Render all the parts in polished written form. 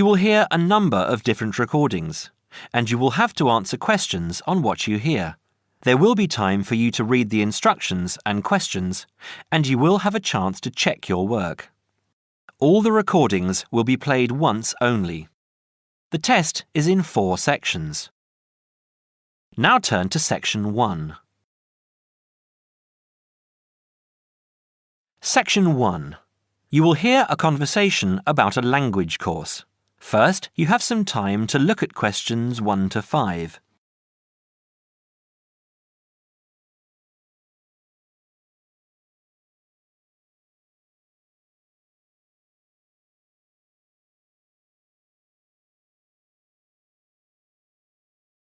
You will hear a number of different recordings, and you will have to answer questions on what you hear. There will be time for you to read the instructions and questions, and you will have a chance to check your work. All the recordings will be played once only. The test is in 4 sections. Now turn to Section 1. Section 1. You will hear a conversation about a language course. First, you have some time to look at questions 1 to 5.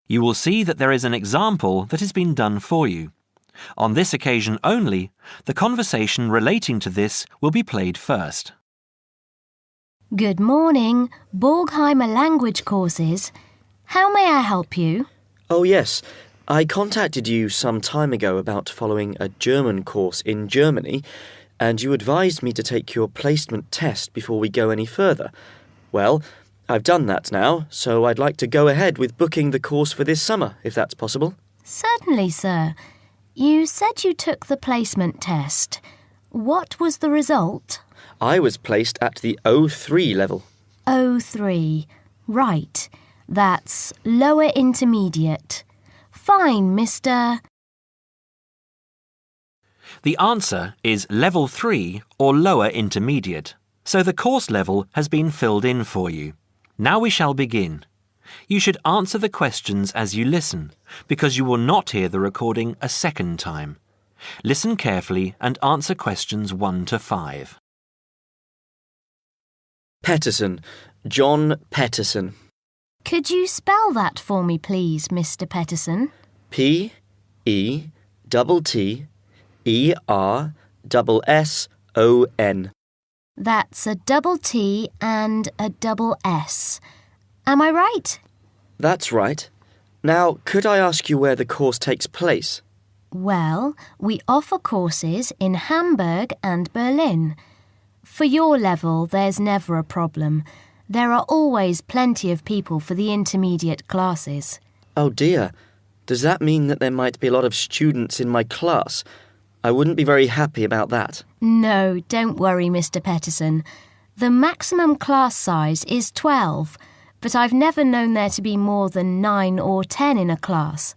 You will see that there is an example that has been done for you. On this occasion only, the conversation relating to this will be played first. Good morning, Borgheimer Language Courses. How may I help you? Oh yes, I contacted you some time ago about following a German course in Germany, and you advised me to take your placement test before we go any further. Well, I've done that now, so I'd like to go ahead with booking the course for this summer, if that's possible. Certainly, sir. You said you took the placement test. What was the result? I was placed at the O3 level. O3. Right. That's lower intermediate. Fine, Mr. The answer is Level 3 or Lower Intermediate, so the course level has been filled in for you. Now we shall begin. You should answer the questions as you listen, because you will not hear the recording a second time. Listen carefully and answer questions 1 to 5. Petterson. John Petterson. Could you spell that for me, please, Mr. Petterson? P-E-T-T-E-R-S-S-O-N. That's a double T and a double S. Am I right? That's right. Now, could I ask you where the course takes place? Well, we offer courses in Hamburg and Berlin. For your level, there's never a problem. There are always plenty of people for the intermediate classes. Oh dear. Does that mean that there might be a lot of students in my class? I wouldn't be very happy about that. No, don't worry, Mr. Petterson. The maximum class size is 12, but I've never known there to be more than 9 or 10 in a class.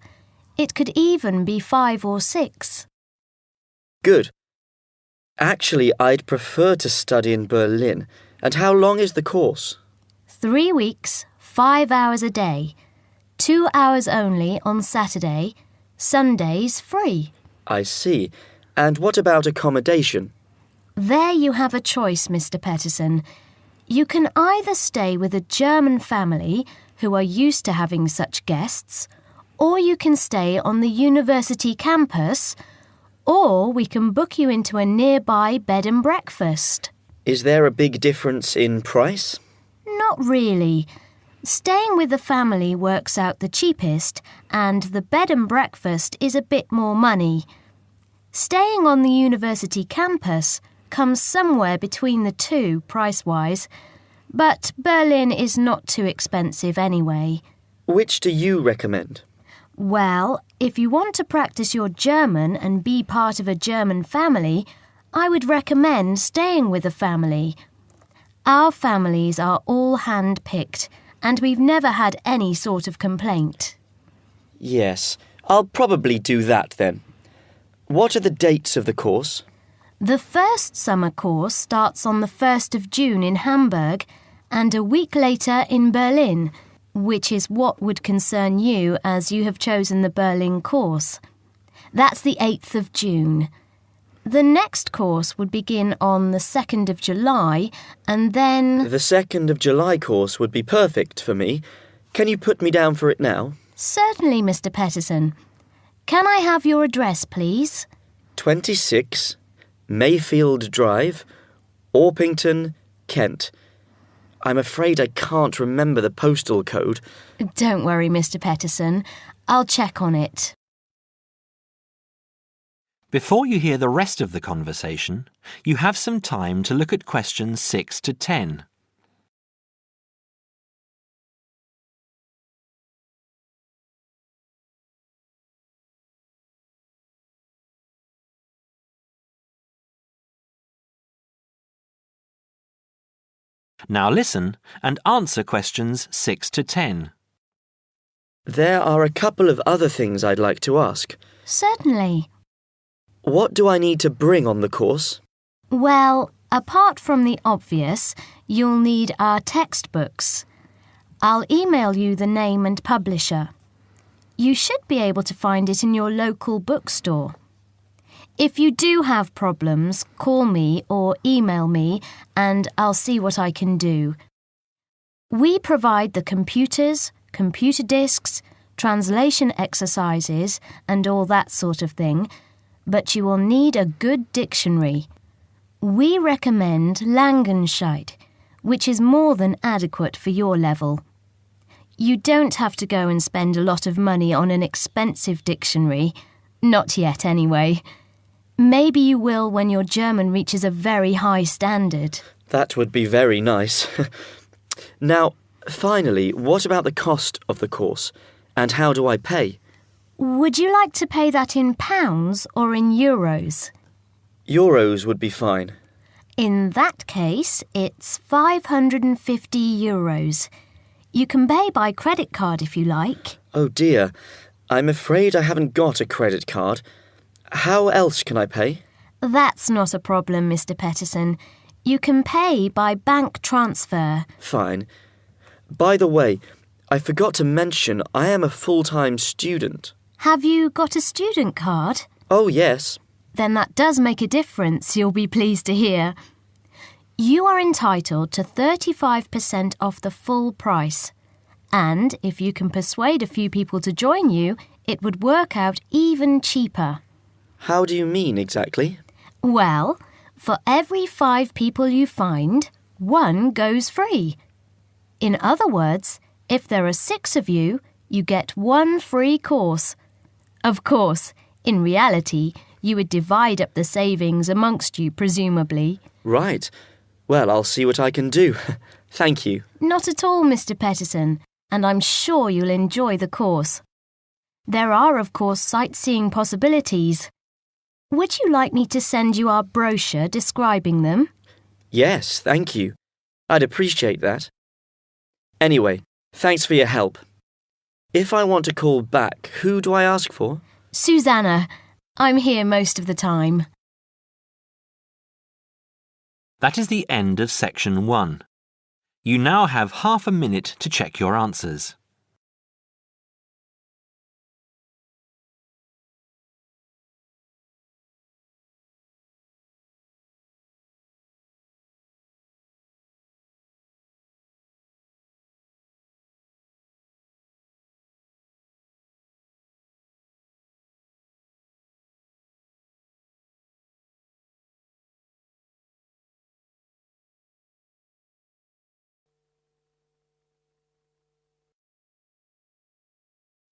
It could even be 5 or 6. Good. Actually, I'd prefer to study in Berlin. And how long is the course? 3 weeks, 5 hours a day. 2 hours only on Saturday. Sundays free. I see. And what about accommodation? There you have a choice, Mr. Petterson. You can either stay with a German family who are used to having such guests, or you can stay on the university campus, or we can book you into a nearby bed and breakfast. Is there a big difference in price? Not really. Staying with the family works out the cheapest, and the bed and breakfast is a bit more money. Staying on the university campus comes somewhere between the two price-wise, but Berlin is not too expensive anyway. Which do you recommend? Well, if you want to practice your German and be part of a German family, I would recommend staying with a family. Our families are all hand-picked, and we've never had any sort of complaint. Yes, I'll probably do that then. What are the dates of the course? The first summer course starts on the 1st of June in Hamburg and a week later in Berlin, which is what would concern you as you have chosen the Berlin course. That's the 8th of June. The next course would begin on the 2nd of July and then... The 2nd of July course would be perfect for me. Can you put me down for it now? Certainly, Mr. Petterson. Can I have your address, please? 26 Mayfield Drive, Orpington, Kent. I'm afraid I can't remember the postal code. Don't worry, Mr. Petterson. I'll check on it. Before you hear the rest of the conversation, you have some time to look at questions 6 to 10. Now listen and answer questions 6 to 10. There are a couple of other things I'd like to ask. Certainly. What do I need to bring on the course? Well, apart from the obvious, you'll need our textbooks. I'll email you the name and publisher. You should be able to find it in your local bookstore. If you do have problems, call me or email me and I'll see what I can do. We provide the computers, computer disks, translation exercises and all that sort of thing, but you will need a good dictionary. We recommend Langenscheidt, which is more than adequate for your level. You don't have to go and spend a lot of money on an expensive dictionary. Not yet, anyway. Maybe you will when your German reaches a very high standard. That would be very nice. Now, finally, what about the cost of the course? And how do I pay? Would you like to pay that in pounds or in euros? Euros would be fine. In that case, it's 550 euros. You can pay by credit card if you like. Oh dear, I'm afraid I haven't got a credit card. How else can I pay? That's not a problem, Mr. Peterson. You can pay by bank transfer. Fine. By the way, I forgot to mention I am a full-time student. Have you got a student card? Oh, yes. Then that does make a difference, you'll be pleased to hear. You are entitled to 35% off the full price. And if you can persuade a few people to join you, it would work out even cheaper. How do you mean exactly? Well, for every 5 people you find, 1 goes free. In other words, if there are 6 of you, you get 1 free course. Of course, in reality, you would divide up the savings amongst you, presumably. Right. Well, I'll see what I can do. Thank you. Not at all, Mr. Peterson, and I'm sure you'll enjoy the course. There are, of course, sightseeing possibilities. Would you like me to send you our brochure describing them? Yes, thank you. I'd appreciate that. Anyway, thanks for your help. If I want to call back, who do I ask for? Susanna. I'm here most of the time. That is the end of section 1. You now have half a minute to check your answers.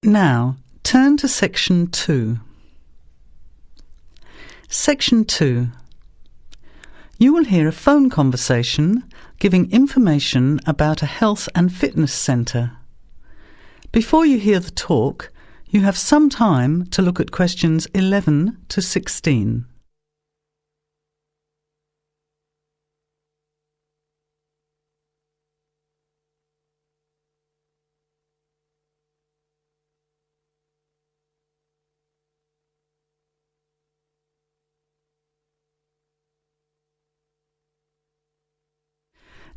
Now, turn to Section 2. Section 2. You will hear a phone conversation giving information about a health and fitness centre. Before you hear the talk, you have some time to look at questions 11 to 16.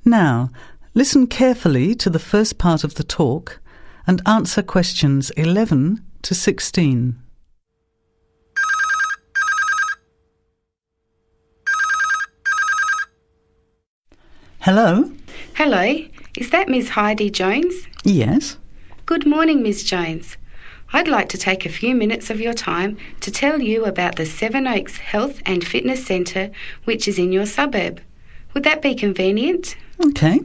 Now, listen carefully to the first part of the talk and answer questions 11 to 16. Hello? Hello, is that Miss Heidi Jones? Yes? Good morning, Miss Jones. I'd like to take a few minutes of your time to tell you about the Seven Oaks Health and Fitness Centre, which is in your suburb. Would that be convenient? Okay.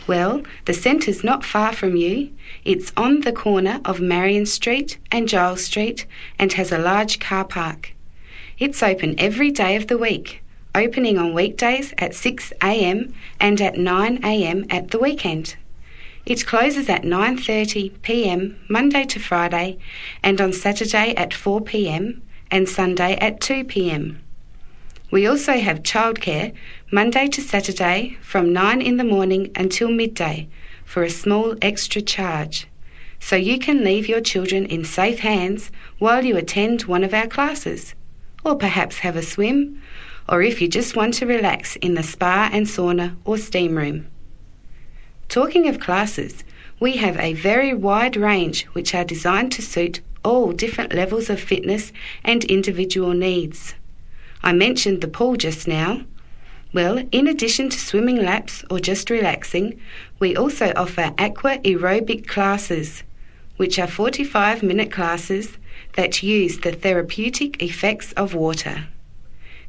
Well, the centre's not far from you. It's on the corner of Marion Street and Giles Street and has a large car park. It's open every day of the week, opening on weekdays at 6 a.m. and at 9 a.m. at the weekend. It closes at 9:30 p.m. Monday to Friday and on Saturday at 4 p.m. and Sunday at 2 p.m. We also have childcare Monday to Saturday from 9 in the morning until midday for a small extra charge, so you can leave your children in safe hands while you attend one of our classes, or perhaps have a swim, or if you just want to relax in the spa and sauna or steam room. Talking of classes, we have a very wide range which are designed to suit all different levels of fitness and individual needs. I mentioned the pool just now. Well, in addition to swimming laps or just relaxing, we also offer aqua aerobic classes, which are 45-minute classes that use the therapeutic effects of water.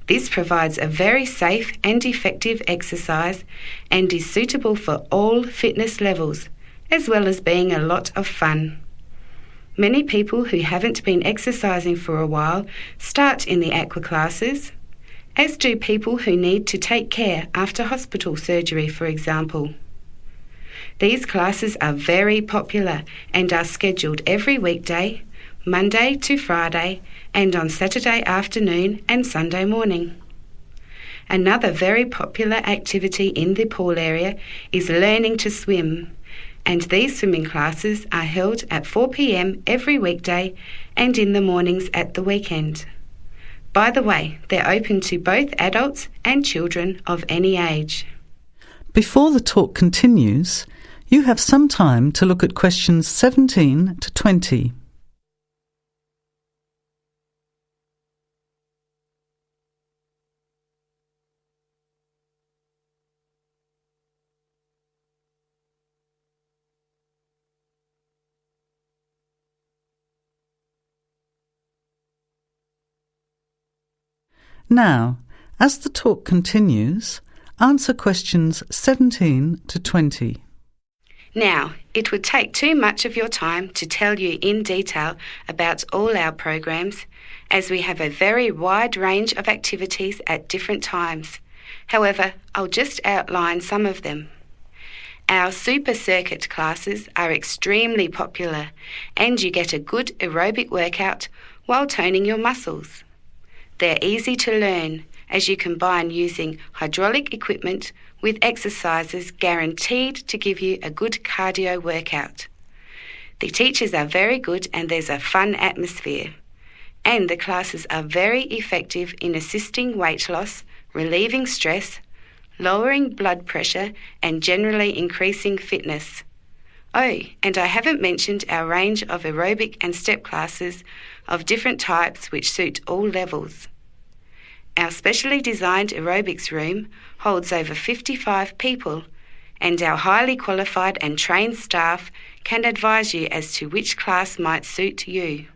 This provides a very safe and effective exercise and is suitable for all fitness levels, as well as being a lot of fun. Many people who haven't been exercising for a while start in the aqua classes, as do people who need to take care after hospital surgery, for example. These classes are very popular and are scheduled every weekday, Monday to Friday, and on Saturday afternoon and Sunday morning. Another very popular activity in the pool area is learning to swim, and these swimming classes are held at 4 p.m. every weekday and in the mornings at the weekend. By the way, they're open to both adults and children of any age. Before the talk continues, you have some time to look at questions 17 to 20. Now, as the talk continues, answer questions 17 to 20. Now, it would take too much of your time to tell you in detail about all our programs, as we have a very wide range of activities at different times. However, I'll just outline some of them. Our super circuit classes are extremely popular, and you get a good aerobic workout while toning your muscles. They're easy to learn, as you combine using hydraulic equipment with exercises guaranteed to give you a good cardio workout. The teachers are very good and there's a fun atmosphere. And the classes are very effective in assisting weight loss, relieving stress, lowering blood pressure and generally increasing fitness. Oh, and I haven't mentioned our range of aerobic and step classes of different types which suit all levels. Our specially designed aerobics room holds over 55 people, and our highly qualified and trained staff can advise you as to which class might suit you.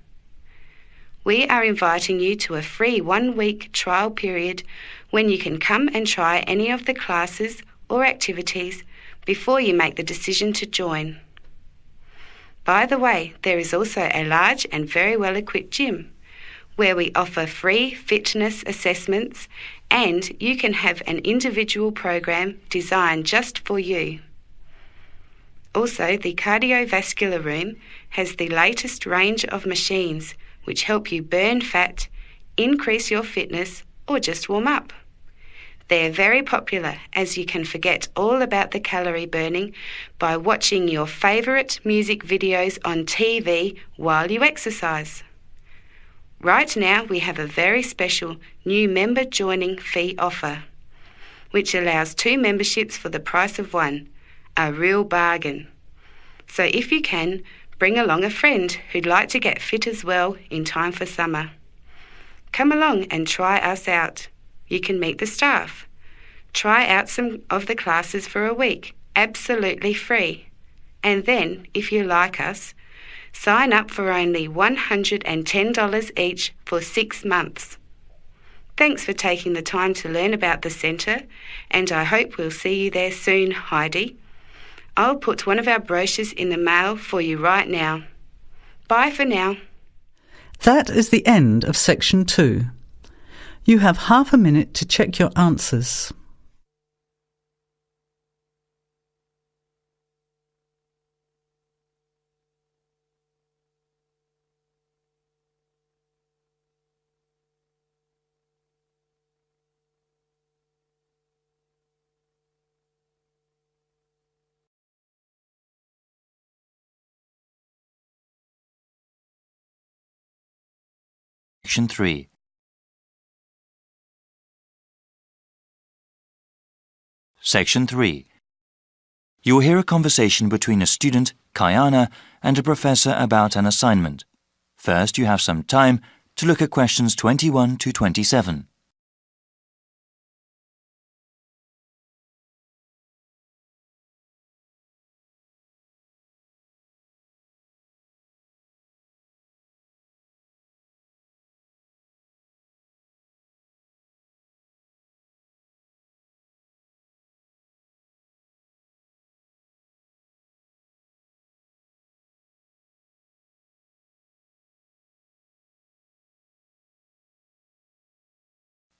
We are inviting you to a free 1-week trial period when you can come and try any of the classes or activities before you make the decision to join. By the way, there is also a large and very well-equipped gym where we offer free fitness assessments, and you can have an individual program designed just for you. Also, the cardiovascular room has the latest range of machines which help you burn fat, increase your fitness, or just warm up. They're very popular, as you can forget all about the calorie burning by watching your favourite music videos on TV while you exercise. Right now we have a very special new member joining fee offer, which allows 2 memberships for the price of 1, a real bargain. So if you can, bring along a friend who'd like to get fit as well in time for summer. Come along and try us out. You can meet the staff. Try out some of the classes for a week, absolutely free. And then, if you like us, sign up for only $110 each for 6 months. Thanks for taking the time to learn about the centre, and I hope we'll see you there soon, Heidi. I'll put one of our brochures in the mail for you right now. Bye for now. That is the end of section 2. You have half a minute to check your answers. Section 3. Section 3. You will hear a conversation between a student, Kayana, and a professor about an assignment. First, you have some time to look at questions 21 to 27.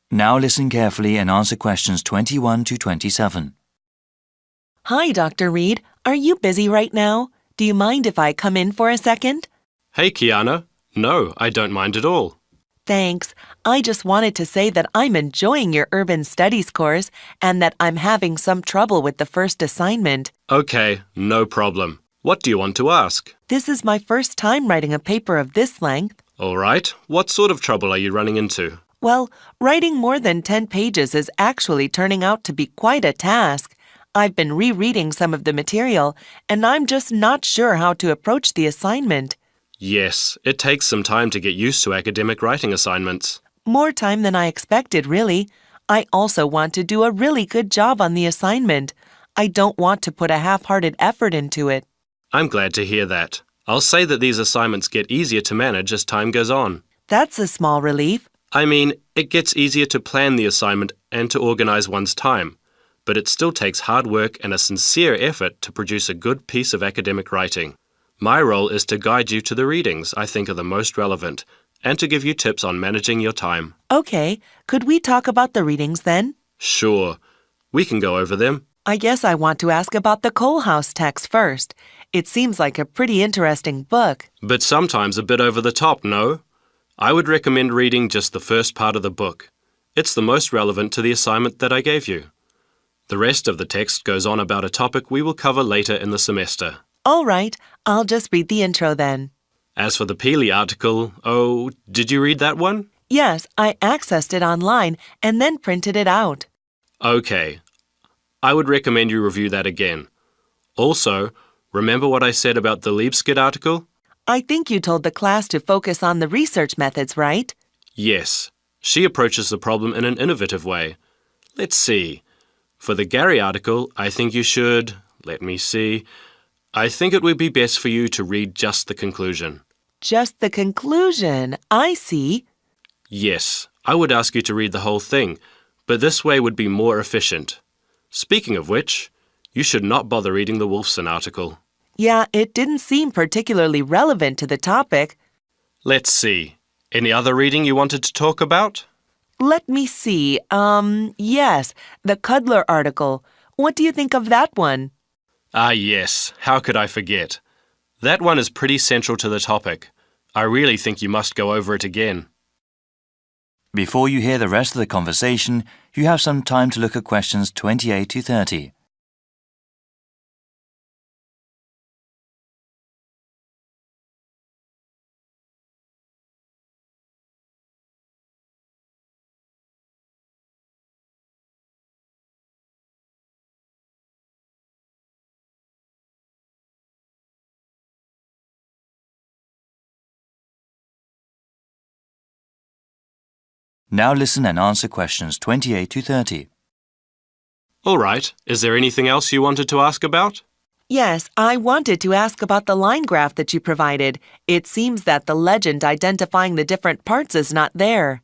Now listen carefully and answer questions 21 to 27. Hi, Dr. Reed. Are you busy right now? Do you mind if I come in for a second? Hey, Kiana. No, I don't mind at all. Thanks. I just wanted to say that I'm enjoying your urban studies course and that I'm having some trouble with the first assignment. Okay, no problem. What do you want to ask? This is my first time writing a paper of this length. All right. What sort of trouble are you running into? Well, writing more than 10 pages is actually turning out to be quite a task. I've been rereading some of the material, and I'm just not sure how to approach the assignment. Yes, it takes some time to get used to academic writing assignments. More time than I expected, really. I also want to do a really good job on the assignment. I don't want to put a half-hearted effort into it. I'm glad to hear that. I'll say that these assignments get easier to manage as time goes on. That's a small relief. I mean, it gets easier to plan the assignment and to organize one's time, but it still takes hard work and a sincere effort to produce a good piece of academic writing. My role is to guide you to the readings I think are the most relevant and to give you tips on managing your time. Okay, could we talk about the readings then? Sure, we can go over them. I guess I want to ask about the Coal House text first. It seems like a pretty interesting book. But sometimes a bit over the top, no? I would recommend reading just the first part of the book. It's the most relevant to the assignment that I gave you. The rest of the text goes on about a topic we will cover later in the semester. All right, I'll just read the intro then. As for the Peely article, did you read that one? Yes, I accessed it online and then printed it out. Okay. I would recommend you review that again. Also, remember what I said about the Liebskid article? I think you told the class to focus on the research methods, right? Yes. She approaches the problem in an innovative way. Let's see. For the Gary article, I think you should... Let me see. I think it would be best for you to read just the conclusion. Just the conclusion. I see. Yes, I would ask you to read the whole thing, but this way would be more efficient. Speaking of which, you should not bother reading the Wolfson article. Yeah, it didn't seem particularly relevant to the topic. Let's see. Any other reading you wanted to talk about? Let me see. Yes, the Cudler article. What do you think of that one? Ah, yes. How could I forget? That one is pretty central to the topic. I really think you must go over it again. Before you hear the rest of the conversation, you have some time to look at questions 28 to 30. Now listen and answer questions 28 to 30. All right. Is there anything else you wanted to ask about? Yes, I wanted to ask about the line graph that you provided. It seems that the legend identifying the different parts is not there.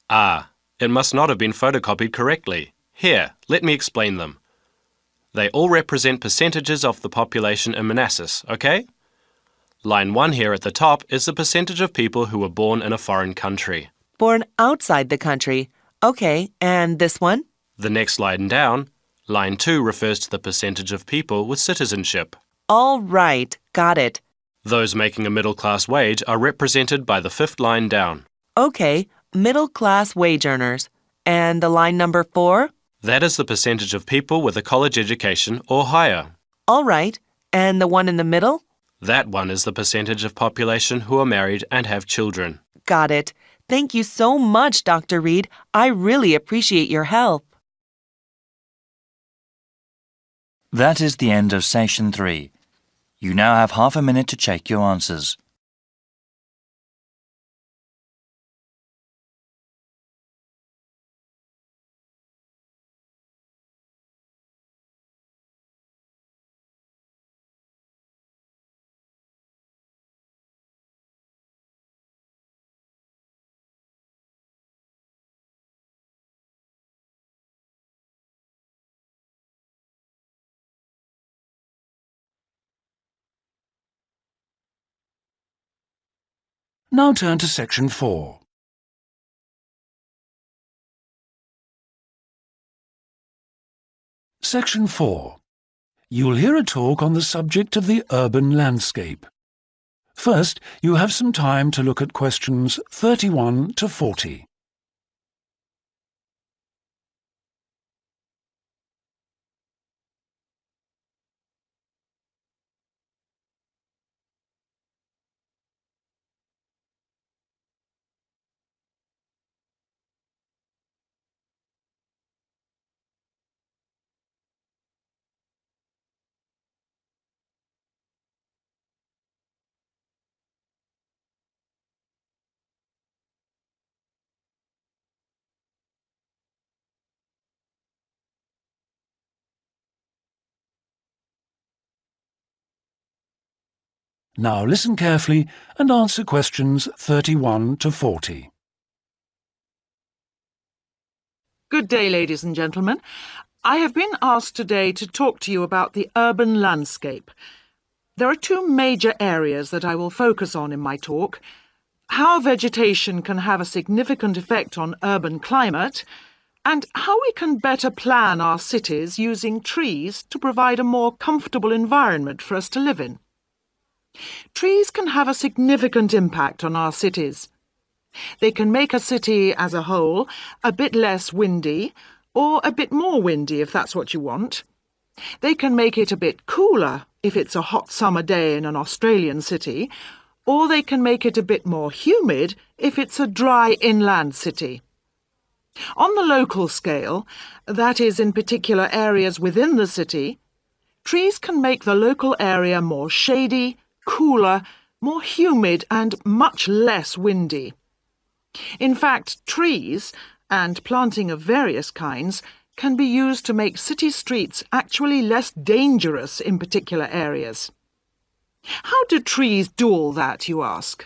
Ah, it must not have been photocopied correctly. Here, let me explain them. They all represent percentages of the population in Manassas, okay? Line 1 here at the top is the percentage of people who were born in a foreign country. Born outside the country. Okay, and this one? The next line down, line 2 refers to the percentage of people with citizenship. All right, got it. Those making a middle-class wage are represented by the fifth line down. Okay, middle-class wage earners. And the line number 4? That is the percentage of people with a college education or higher. All right, and the one in the middle? That one is the percentage of population who are married and have children. Got it. Thank you so much, Dr. Reed. I really appreciate your help. That is the end of Session 3. You now have half a minute to check your answers. Now turn to Section 4. Section 4. You'll hear a talk on the subject of the urban landscape. First, you have some time to look at questions 31 to 40. Now listen carefully and answer questions 31 to 40. Good day, ladies and gentlemen. I have been asked today to talk to you about the urban landscape. There are two major areas that I will focus on in my talk: how vegetation can have a significant effect on urban climate, and how we can better plan our cities using trees to provide a more comfortable environment for us to live in. Trees can have a significant impact on our cities. They can make a city as a whole a bit less windy, or a bit more windy if that's what you want. They can make it a bit cooler if it's a hot summer day in an Australian city, or they can make it a bit more humid if it's a dry inland city. On the local scale, that is in particular areas within the city, trees can make the local area more shady, cooler, more humid and much less windy. In fact, trees, and planting of various kinds, can be used to make city streets actually less dangerous in particular areas. How do trees do all that, you ask?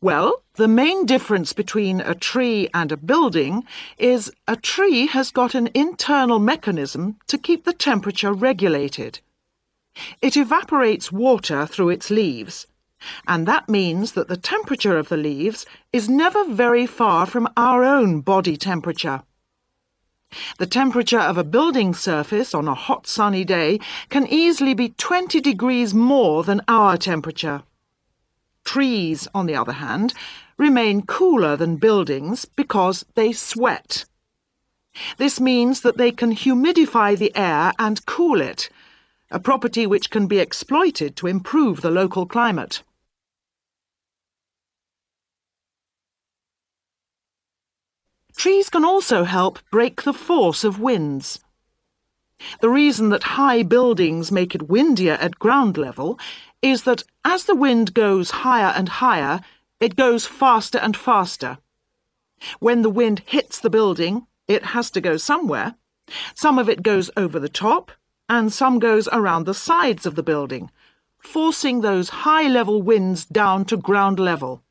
Well, the main difference between a tree and a building is a tree has got an internal mechanism to keep the temperature regulated. It evaporates water through its leaves, and that means that the temperature of the leaves is never very far from our own body temperature. The temperature of a building surface on a hot sunny day can easily be 20 degrees more than our temperature. Trees, on the other hand, remain cooler than buildings because they sweat. This means that they can humidify the air and cool it, a property which can be exploited to improve the local climate. Trees can also help break the force of winds. The reason that high buildings make it windier at ground level is that as the wind goes higher and higher, it goes faster and faster. When the wind hits the building, it has to go somewhere. Some of it goes over the top, and some goes around the sides of the building, forcing those high-level winds down to ground level.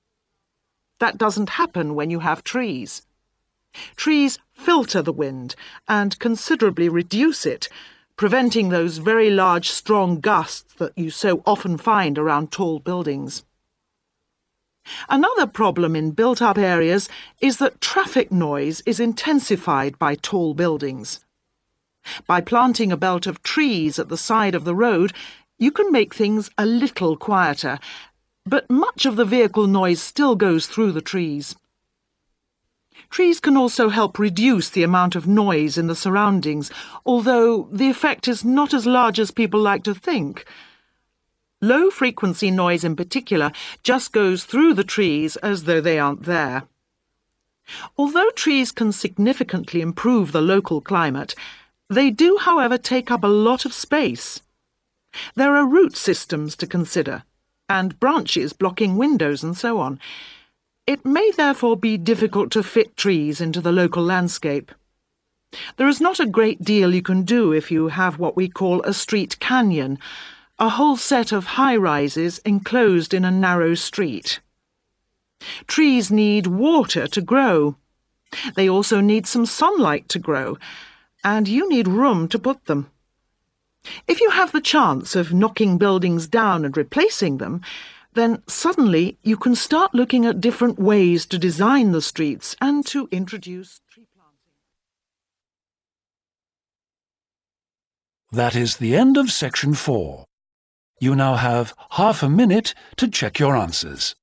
That doesn't happen when you have trees. Trees filter the wind and considerably reduce it, preventing those very large, strong gusts that you so often find around tall buildings. Another problem in built-up areas is that traffic noise is intensified by tall buildings. By planting a belt of trees at the side of the road, you can make things a little quieter, but much of the vehicle noise still goes through the trees. Trees can also help reduce the amount of noise in the surroundings, although the effect is not as large as people like to think. Low-frequency noise in particular just goes through the trees as though they aren't there. Although trees can significantly improve the local climate, they do, however, take up a lot of space. There are root systems to consider, and branches blocking windows and so on. It may therefore be difficult to fit trees into the local landscape. There is not a great deal you can do if you have what we call a street canyon, a whole set of high-rises enclosed in a narrow street. Trees need water to grow. They also need some sunlight to grow, and you need room to put them. If you have the chance of knocking buildings down and replacing them, then suddenly you can start looking at different ways to design the streets and to introduce tree planting. That is the end of section 4. You now have half a minute to check your answers.